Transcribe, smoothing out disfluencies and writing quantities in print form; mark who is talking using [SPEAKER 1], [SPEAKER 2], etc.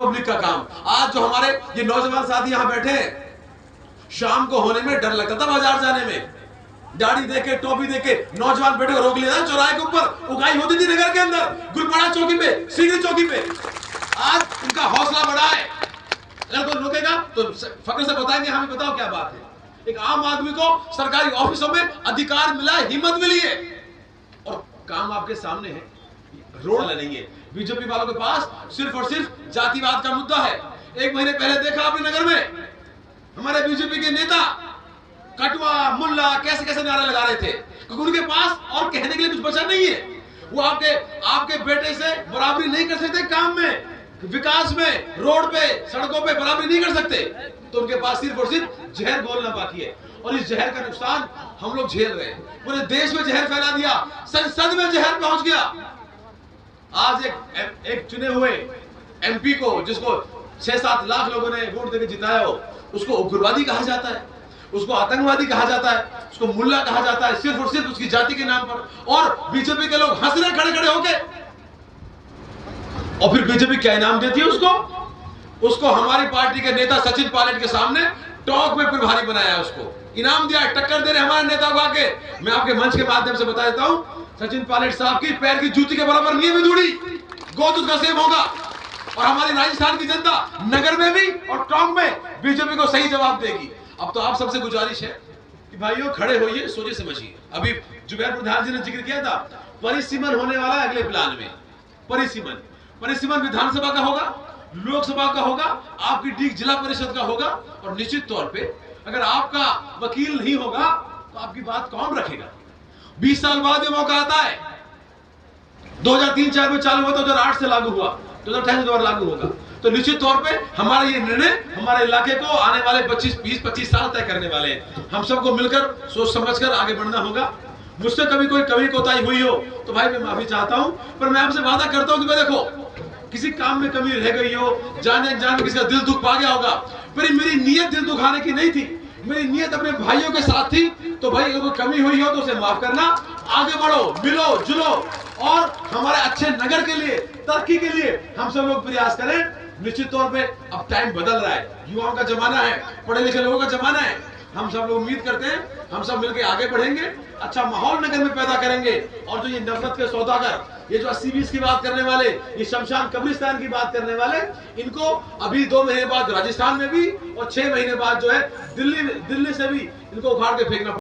[SPEAKER 1] Public का काम। आज जो हमारे ये नौजवान साथी यहाँ बैठे हैं, शाम को होने में डर लगता था बाजार जाने में, दाढ़ी देके टोपी देके नौजवान बैठे रोक लिया था चौराहे के ऊपर, उगाई होती थी नगर के अंदर, गुलपाड़ा चौकी पे, सीधी चौकी पे। आज उनका हौसला बढ़ा है। अगर कोई रोकेगा तो फक्र से बताएंगे हमें बताओ क्या बात है। एक आम आदमी को सरकारी ऑफिसों में अधिकार मिला है, हिम्मत मिली है, और काम आपके सामने है। रोड नहीं है। बीजेपी वालों के पास सिर्फ और सिर्फ जातिवाद का मुद्दा है। एक महीने पहले देखा आपने नगर में हमारे बीजेपी के नेता कटवा मुल्ला कैसे कैसे नारे लगा रहे थे, क्योंकि उनके पास और कहने के लिए कुछ बचा नहीं है। वो आपके बेटे से बराबरी नहीं कर सकते, काम में, विकास में, रोड पे, सड़कों पे बराबरी नहीं कर सकते, तो उनके पास सिर्फ और सिर्फ जहर बोलना बाकी है। और इस जहर का नुकसान हम लोग झेल रहे हैं। पूरे देश में जहर फैला दिया, संसद में जहर पहुंच गया। आज एक चुने हुए एमपी को, जिसको 6-7 लाख लोगों ने वोट देकर जिताया हो, उसको उग्रवादी कहा जाता है, उसको आतंकवादी कहा जाता है, उसको मुल्ला कहा जाता है, सिर्फ और सिर्फ उसकी जाति के नाम पर। और बीजेपी के लोग हंस रहे खड़े खड़े होके। और फिर बीजेपी क्या इनाम देती है उसको हमारी पार्टी के नेता सचिन पायलट के सामने टॉक में प्रभारी बनाया, उसको इनाम दिया, टक्कर दे रहे हमारे नेता को आके। मैं आपके मंच के माध्यम से बता देता हूं, सचिन पायलट साहब की पैर की जूती के बराबर नहीं है मिधुड़ी, गोद उसका सेम होगा। और हमारी राजस्थान की जनता नगर में भी और टोंक में बीजेपी को सही जवाब देगी। अब तो आप सबसे गुजारिश है कि भाइयों खड़े होइए, सोचिए समझिए। अभी जुबैर प्रधान जी ने जिक्र किया था, परिसीमन होने वाला है अगले प्लान में। परिसीमन विधानसभा का होगा, लोकसभा का होगा, आपकी डीग जिला परिषद का होगा। और निश्चित तौर पे अगर आपका वकील नहीं होगा तो आपकी बात कौन रखेगा। 20 साल बाद ये मौका आता है। 2003-4 में चालू हुआ, 2008 से लागू हुआ, 2028 में दोबारा लागू होगा। तो निश्चित तौर पे हमारा ये निर्णय हमारे इलाके को आने वाले 20-25 साल तय करने वाले हैं। हम सबको मिलकर सोच समझकर आगे बढ़ना होगा। मुझसे कभी कोई कमी कोताही हुई हो तो भाई मैं माफी चाहता हूं, पर मैं आपसे वादा करता हूं कि मैं देखो किसी काम में कमी रह गई हो, जाने अनजाने में किसी का दिल दुख पा गया होगा, पर मेरी नीयत दिल दुखाने की नहीं थी, मेरी नीयत अपने भाइयों के साथ थी। तो भाई अगर कोई कमी हुई हो तो उसे माफ करना, आगे बढ़ो, मिलो जुलो, और हमारे अच्छे नगर के लिए, तरक्की के लिए हम सब लोग प्रयास करें। निश्चित तौर पे अब टाइम बदल रहा है, युवाओं का जमाना है, पढ़े लिखे लोगों का जमाना है। हम सब लोग उम्मीद करते हैं हम सब मिलकर आगे बढ़ेंगे, अच्छा माहौल नगर में पैदा करेंगे। और जो ये नफरत के सौदागर, ये जो 80-20 की बात करने वाले, ये शमशान कब्रिस्तान की बात करने वाले, इनको अभी 2 महीने बाद राजस्थान में भी और 6 महीने बाद जो है दिल्ली से भी इनको उखाड़ के फेंकना